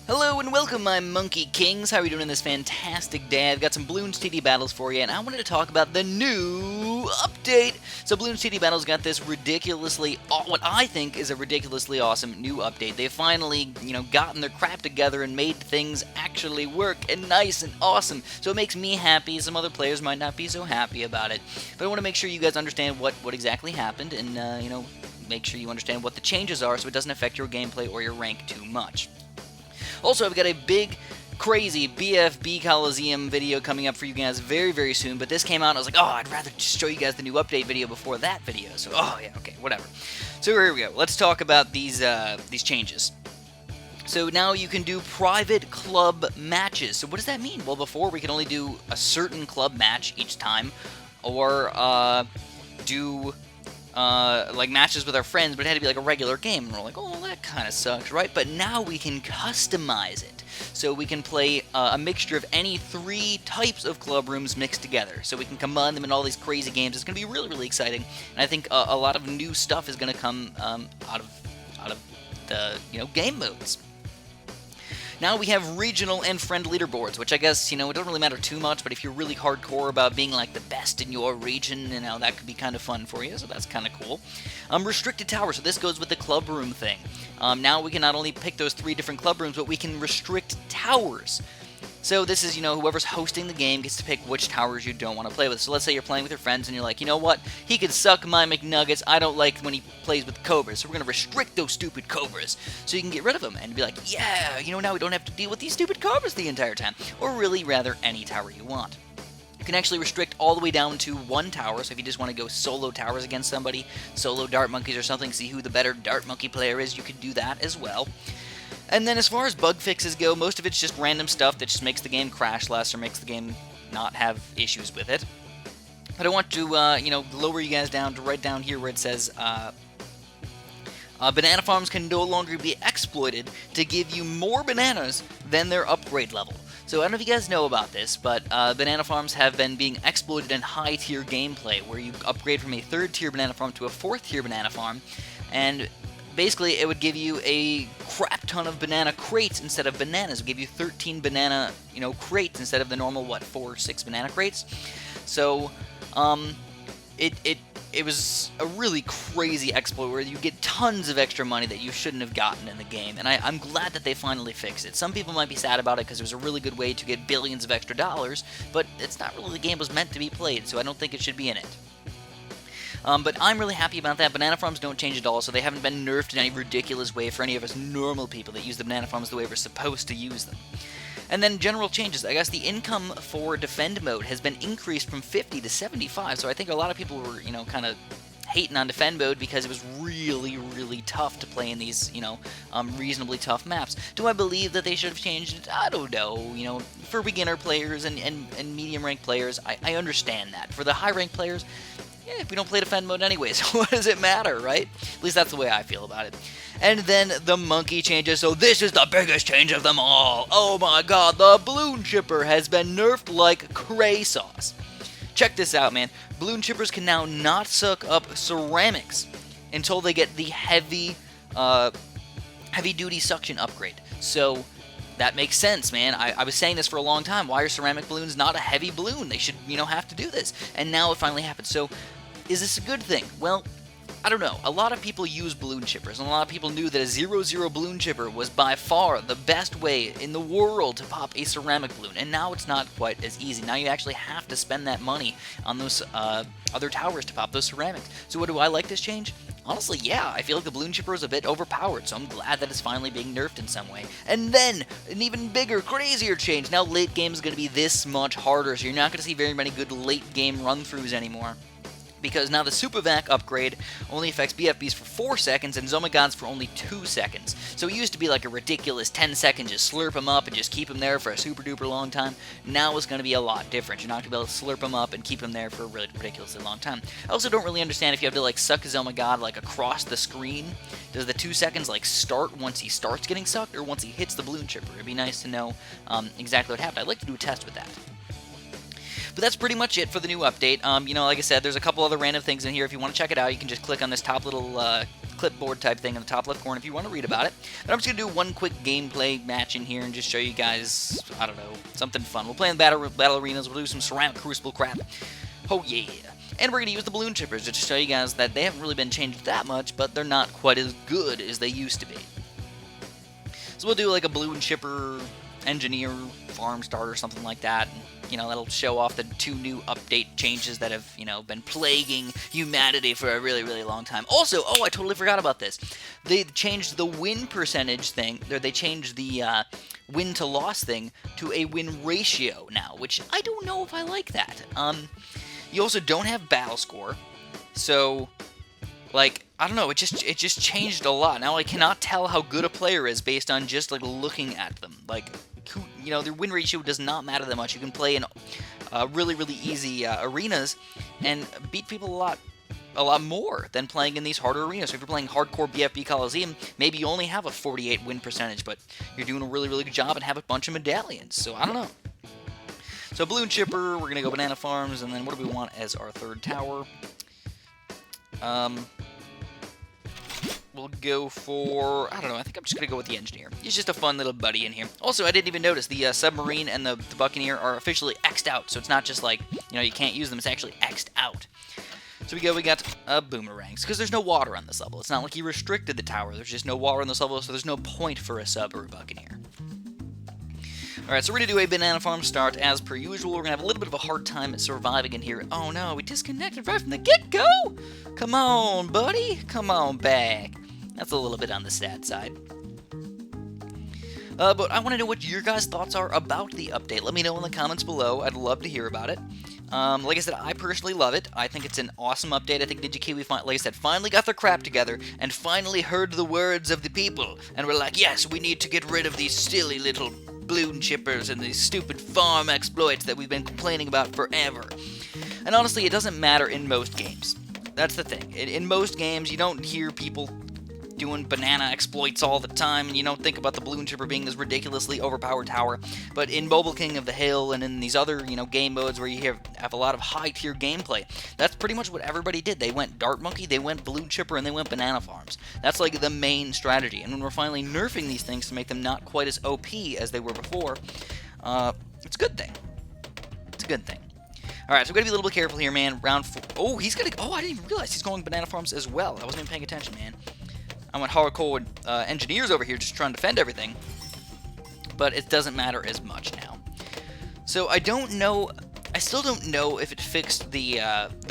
Hello and welcome, my Monkey Kings. How are you doing this fantastic day? I've got some Bloons TD battles for you, and I wanted to talk about the new update. So Bloons TD battles got this what I think is a ridiculously awesome new update. They've finally, gotten their crap together and made things actually work and nice and awesome. So it makes me happy. Some other players might not be so happy about it, but I want to make sure you guys understand what exactly happened, and make sure you understand what the changes are, so it doesn't affect your gameplay or your rank too much. Also, I've got a big, crazy BFB Coliseum video coming up for you guys very, very soon, but this came out and I was like, oh, I'd rather just show you guys the new update video before that video, so, oh, yeah, okay, whatever. So here we go. Let's talk about these changes. So now you can do private club matches. So what does that mean? Well, before we could only do a certain club match each time, or do like matches with our friends, but it had to be like a regular game, and we're like, oh, that kind of sucks, right? But now we can customize it, so we can play a mixture of any 3 types of club rooms mixed together, so we can combine them in all these crazy games. It's going to be really, really exciting, and I think a lot of new stuff is going to come out of the game modes. Now we have regional and friend leaderboards, which I guess, it doesn't really matter too much, but if you're really hardcore about being like the best in your region, that could be kind of fun for you, so that's kind of cool. Restricted towers, so this goes with the club room thing. Now we can not only pick those 3 different club rooms, but we can restrict towers. So this is, whoever's hosting the game gets to pick which towers you don't want to play with. So let's say you're playing with your friends and you're like, you know what, he could suck my McNuggets, I don't like when he plays with cobras, so we're going to restrict those stupid cobras, so you can get rid of them and be like, yeah, now we don't have to deal with these stupid cobras the entire time, or really rather any tower you want. You can actually restrict all the way down to 1 tower, so if you just want to go solo towers against somebody, solo dart monkeys or something, see who the better dart monkey player is, you can do that as well. And then as far as bug fixes go, most of it's just random stuff that just makes the game crash less or makes the game not have issues with it. But I want to, lower you guys down to right down here where it says, banana farms can no longer be exploited to give you more bananas than their upgrade level. So I don't know if you guys know about this, but banana farms have been being exploited in high-tier gameplay, where you upgrade from a 3rd-tier banana farm to a 4th-tier banana farm, and basically, it would give you a crap ton of banana crates instead of bananas. It would give you 13 banana, crates instead of the normal, 4 or 6 banana crates. So, it was a really crazy exploit where you get tons of extra money that you shouldn't have gotten in the game, and I'm glad that they finally fixed it. Some people might be sad about it because it was a really good way to get billions of extra dollars, but it's not really the game was meant to be played, so I don't think it should be in it. But I'm really happy about that. Banana farms don't change at all, so they haven't been nerfed in any ridiculous way for any of us normal people that use the banana farms the way we're supposed to use them. And then general changes. I guess the income for defend mode has been increased from 50 to 75, so I think a lot of people were, kind of hating on defend mode because it was really, really tough to play in these, reasonably tough maps. Do I believe that they should have changed it? I don't know. For beginner players and medium rank players, I understand that. For the high rank players, yeah, if we don't play defend mode anyways, what does it matter, right? At least that's the way I feel about it. And then the monkey changes, so this is the biggest change of them all. Oh my god, the balloon chipper has been nerfed like cray sauce. Check this out, man. Balloon chippers can now not suck up ceramics until they get the heavy duty suction upgrade. So that makes sense, man. I was saying this for a long time. Why are ceramic balloons not a heavy balloon? They should, have to do this. And now it finally happened. So, is this a good thing? Well, I don't know. A lot of people use balloon chippers, and a lot of people knew that a 0-0 balloon chipper was by far the best way in the world to pop a ceramic balloon, and now it's not quite as easy. Now you actually have to spend that money on those other towers to pop those ceramics. So do I like this change? Honestly, yeah, I feel like the balloon chipper is a bit overpowered, so I'm glad that it's finally being nerfed in some way. And then, an even bigger, crazier change. Now late game is going to be this much harder, so you're not going to see very many good late game run-throughs anymore. Because now the Super Vac upgrade only affects BFBs for 4 seconds and Zomagods for only 2 seconds. So it used to be like a ridiculous 10 seconds, just slurp them up and just keep them there for a super duper long time. Now it's going to be a lot different. You're not going to be able to slurp them up and keep them there for a really ridiculously long time. I also don't really understand if you have to like suck a Zomagod like across the screen. Does the 2 seconds like start once he starts getting sucked or once he hits the balloon chipper? It'd be nice to know exactly what happened. I'd like to do a test with that. But that's pretty much it for the new update. Like I said, there's a couple other random things in here. If you want to check it out, you can just click on this top little clipboard type thing in the top left corner if you want to read about it. But I'm just going to do one quick gameplay match in here and just show you guys, I don't know, something fun. We'll play in battle arenas, we'll do some ceramic crucible crap. Oh yeah. And we're going to use the balloon chippers to show you guys that they haven't really been changed that much, but they're not quite as good as they used to be. So we'll do like a balloon chipper engineer farm start or something like that. And, you know, that'll show off the 2 new update changes that have, you know, been plaguing humanity for a really, really long time. Also, oh, I totally forgot about this. They changed the win percentage thing, or they changed the win to loss thing to a win ratio now, which I don't know if I like that. You also don't have battle score, so, like, I don't know, it just changed a lot. Now I cannot tell how good a player is based on just, like, looking at them. Like, you know, their win ratio does not matter that much. You can play in really, really easy arenas and beat people a lot more than playing in these harder arenas. So if you're playing hardcore BFB Coliseum, maybe you only have a 48 win percentage, but you're doing a really, really good job and have a bunch of medallions. So I don't know. So balloon chipper, we're going to go banana farms, and then what do we want as our 3rd tower? We'll go for, I don't know, I think I'm just going to go with the engineer. He's just a fun little buddy in here. Also, I didn't even notice the submarine and the buccaneer are officially X'd out, so it's not just like, you know, you can't use them, it's actually X'd out. So we got boomerangs, because there's no water on this level. It's not like he restricted the tower, there's just no water on this level, so there's no point for a sub or a buccaneer. Alright, so we're going to do a banana farm start as per usual. We're going to have a little bit of a hard time at surviving in here. Oh no, we disconnected right from the get-go! Come on, buddy. Come on back. That's a little bit on the sad side. But I want to know what your guys' thoughts are about the update. Let me know in the comments below. I'd love to hear about it. Like I said, I personally love it. I think it's an awesome update. I think Ninja Kiwi, like I said, finally got their crap together and finally heard the words of the people. And we're like, yes, we need to get rid of these silly little balloon chippers and these stupid farm exploits that we've been complaining about forever. And honestly, it doesn't matter in most games. That's the thing. In most games, you don't hear people doing banana exploits all the time, and you don't think about the balloon chipper being this ridiculously overpowered tower. But in Mobile King of the Hill and in these other, you know, game modes where you have a lot of high-tier gameplay, that's pretty much what everybody did. They went Dart Monkey, they went balloon chipper, and they went banana farms. That's like the main strategy. And when we're finally nerfing these things to make them not quite as OP as they were before, it's a good thing. It's a good thing. Alright, so we've got to be a little bit careful here, man. Round 4. Oh, he's going to... Oh, I didn't even realize he's going banana farms as well. I wasn't even paying attention, man. I went hardcore engineers over here just trying to defend everything. But it doesn't matter as much now. So I don't know... I still don't know if it fixed the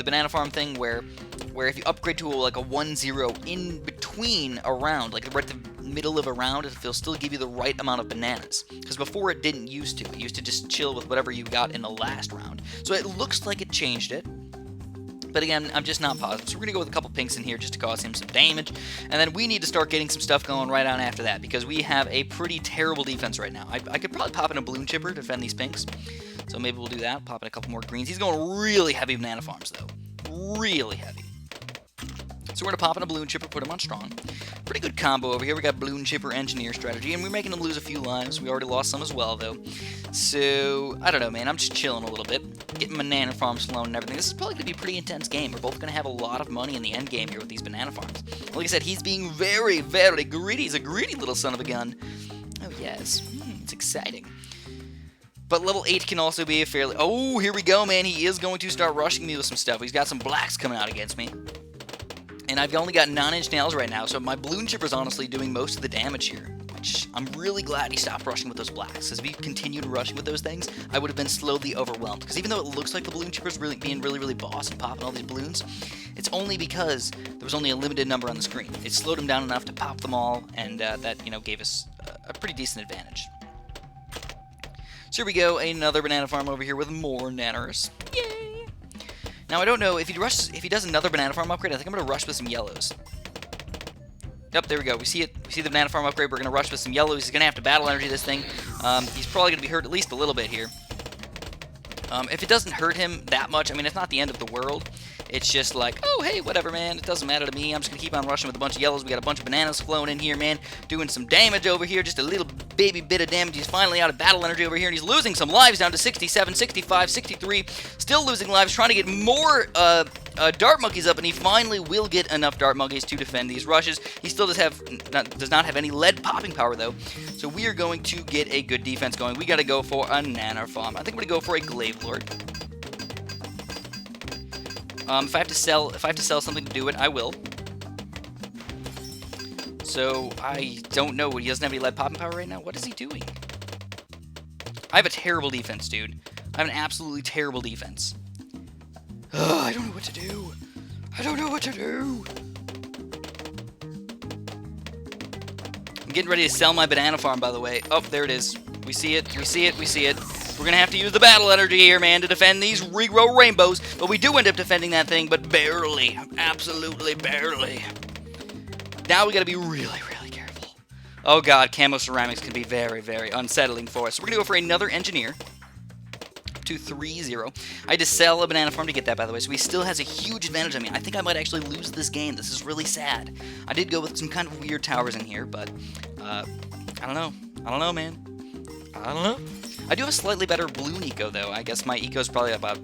banana farm thing where if you upgrade to like a 1-0 in between a round, like right at the middle of a round, it'll still give you the right amount of bananas. Because before it didn't used to. It used to just chill with whatever you got in the last round. So it looks like it changed it. But again, I'm just not positive. So we're going to go with a couple pinks in here just to cause him some damage. And then we need to start getting some stuff going right on after that, because we have a pretty terrible defense right now. I could probably pop in a balloon chipper to defend these pinks. So maybe we'll do that. Pop in a couple more greens. He's going really heavy banana farms, though. Really heavy. So we're going to pop in a balloon chipper, put him on strong. Pretty good combo over here. We got balloon chipper engineer strategy, and we're making him lose a few lives. We already lost some as well, though. So, I don't know, man. I'm just chilling a little bit. Getting banana farms flown and everything. This is probably going to be a pretty intense game. We're both going to have a lot of money in the end game here with these banana farms. Like I said, he's being very, very greedy. He's a greedy little son of a gun. Oh, yes. It's exciting. But level 8 can also be a fairly... Oh, here we go, man. He is going to start rushing me with some stuff. He's got some blacks coming out against me. And I've only got 9-inch nails right now, so my balloon chipper's honestly doing most of the damage here. Which I'm really glad he stopped rushing with those blacks, because if he continued rushing with those things, I would have been slowly overwhelmed. Because even though it looks like the balloon chipper's being really boss and popping all these balloons, it's only because there was only a limited number on the screen. It slowed him down enough to pop them all, and that, you know, gave us a pretty decent advantage. So here we go, another banana farm over here with more nanners. Yay! Now, I don't know, if he does another banana farm upgrade, I think I'm going to rush with some yellows. Yep, there we go. We see it. We see the banana farm upgrade. We're going to rush with some yellows. He's going to have to battle energy this thing. He's probably going to be hurt at least a little bit here. If it doesn't hurt him that much, I mean, it's not the end of the world. It's just like, oh, hey, whatever, man. It doesn't matter to me. I'm just going to keep on rushing with a bunch of yellows. We got a bunch of bananas flowing in here, man. Doing some damage over here. Just a little baby bit of damage. He's finally out of battle energy over here, and he's losing some lives down to 67, 65, 63. Still losing lives. Trying to get more Dart Monkey's up, and he finally will get enough Dart Monkeys to defend these rushes. He still does not have any lead popping power, though. So we are going to get a good defense going. We got to go for a Nanar Farm. I think I'm going to go for a Glaive Lord. If I have to sell something to do it, I will. So I don't know. He doesn't have any lead popping power right now. What is he doing? I have a terrible defense, dude. I have an absolutely terrible defense. Ugh, I don't know what to do. I don't know what to do. I'm getting ready to sell my banana farm, by the way. Oh, there it is. We see it. We see it. We see it. We're going to have to use the battle energy here, man, to defend these regrow rainbows. But we do end up defending that thing, but barely. Absolutely barely. Now we got to be really, really careful. Oh, God. Camo ceramics can be very, very unsettling for us. So we're going to go for another engineer. 2-3-0. I had to sell a banana farm to get that, by the way, so he still has a huge advantage on me. I think I might actually lose this game. This is really sad. I did go with some kind of weird towers in here, but I don't know. I don't know, man. I don't know. I do have a slightly better balloon eco, though. I guess my eco is probably about,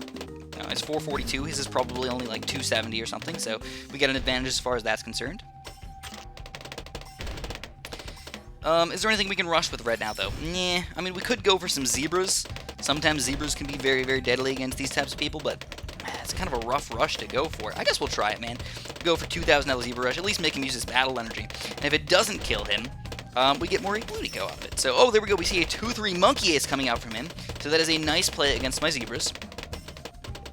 it's 442. His is probably only like 270 or something, so we get an advantage as far as that's concerned. Is there anything we can rush with red now, though? Nah. I mean, we could go for some zebras. Sometimes zebras can be very, very deadly against these types of people, but it's kind of a rough rush to go for it. I guess we'll try it, man. Go for 2,000 zebra rush, at least make him use his battle energy. And if it doesn't kill him, we get more blue eco out of it. So, oh, there we go. We see a 2-3 monkey ace coming out from him. So that is a nice play against my zebras.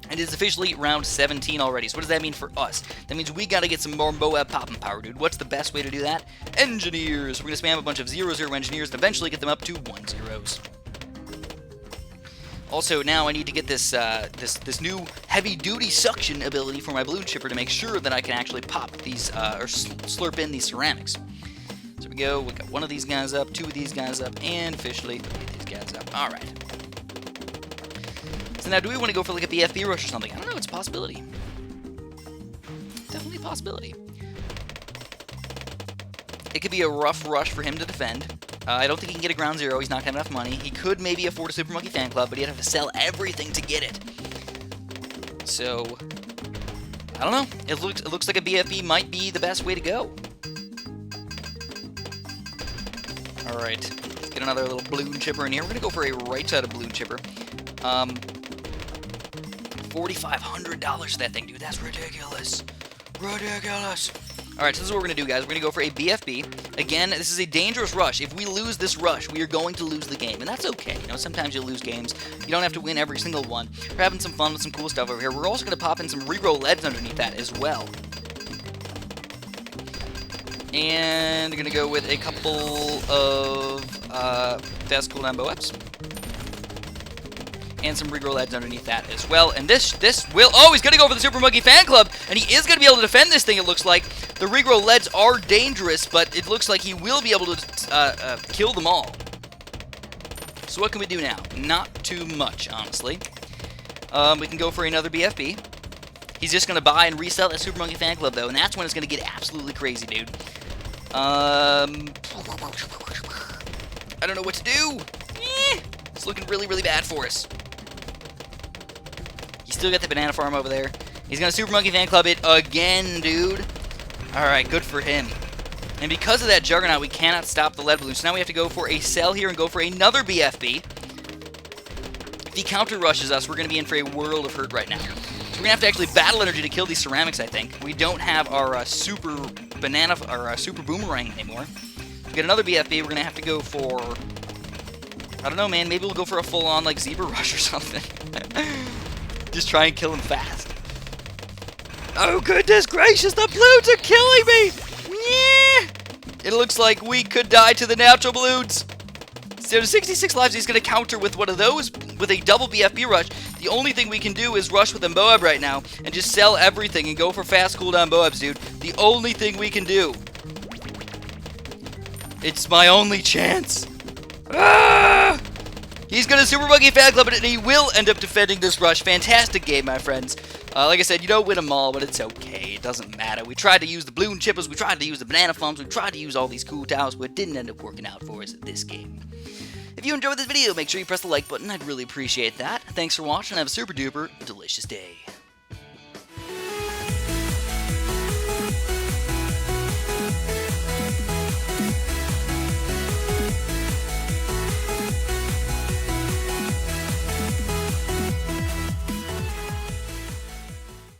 And it is officially round 17 already. So what does that mean for us? That means we got to get some more Moab popping power, dude. What's the best way to do that? Engineers. We're going to spam a bunch of 0-0 engineers and eventually get them up to 1-0s. Also, now I need to get this this new heavy-duty suction ability for my balloon chipper to make sure that I can actually pop these, or slurp in these ceramics. So we go, we got one of these guys up, two of these guys up, and officially 3 of these guys up. Alright. So now, do we want to go for like a BFB rush or something? I don't know, it's a possibility. Definitely a possibility. It could be a rough rush for him to defend. I don't think he can get a ground zero. He's not going to have enough money. He could maybe afford a Super Monkey Fan Club, but he'd have to sell everything to get it. So, I don't know. It looks like a BFB might be the best way to go. Alright, let's get another little balloon chipper in here. We're going to go for a right-sided balloon chipper. $4,500 for that thing, dude. That's ridiculous. Ridiculous. Alright, so this is what we're going to do, guys. We're going to go for a BFB. Again, this is a dangerous rush. If we lose this rush, we are going to lose the game. And that's okay. You know, sometimes you lose games. You don't have to win every single one. We're having some fun with some cool stuff over here. We're also going to pop in some regrow leads underneath that as well. And we're going to go with a couple of fast cooldown bow-ups. And some regrow leads underneath that as well. And this will... Oh, he's going to go for the Super Monkey Fan Club. And he is going to be able to defend this thing, it looks like. The regrow leads are dangerous, but it looks like he will be able to kill them all. So what can we do now? Not too much, honestly. We can go for another BFB. He's just going to buy and resell that Super Monkey Fan Club, though. And that's when it's going to get absolutely crazy, dude. I don't know what to do. It's looking really, really bad for us. He's still got the banana farm over there. He's going to Super Monkey Fan Club it again, dude. Alright, good for him. And because of that Juggernaut, we cannot stop the lead balloon. So now we have to go for a sell here and go for another BFB. If he counter rushes us, we're going to be in for a world of hurt right now. So we're going to have to actually battle energy to kill these ceramics, I think. We don't have our super banana, or super boomerang anymore. We get another BFB, we're going to have to go for... I don't know, man. Maybe we'll go for a full-on, like, zebra rush or something. Just try and kill him fast. Oh, goodness gracious, the balloons are killing me! Yeah! It looks like we could die to the natural balloons. So 66 lives, he's going to counter with one of those, with a double BFB rush. The only thing we can do is rush with a Moab right now, and just sell everything and go for fast cooldown Moabs, dude. The only thing we can do. It's my only chance. Ah! He's going to Super Monkey Fan Club it, and he will end up defending this rush. Fantastic game, my friends. Like I said, you don't win them all, but it's okay. It doesn't matter. We tried to use the balloon chippers. We tried to use the banana farms. We tried to use all these cool towers, but it didn't end up working out for us at this game. If you enjoyed this video, make sure you press the like button. I'd really appreciate that. Thanks for watching. Have a super duper delicious day.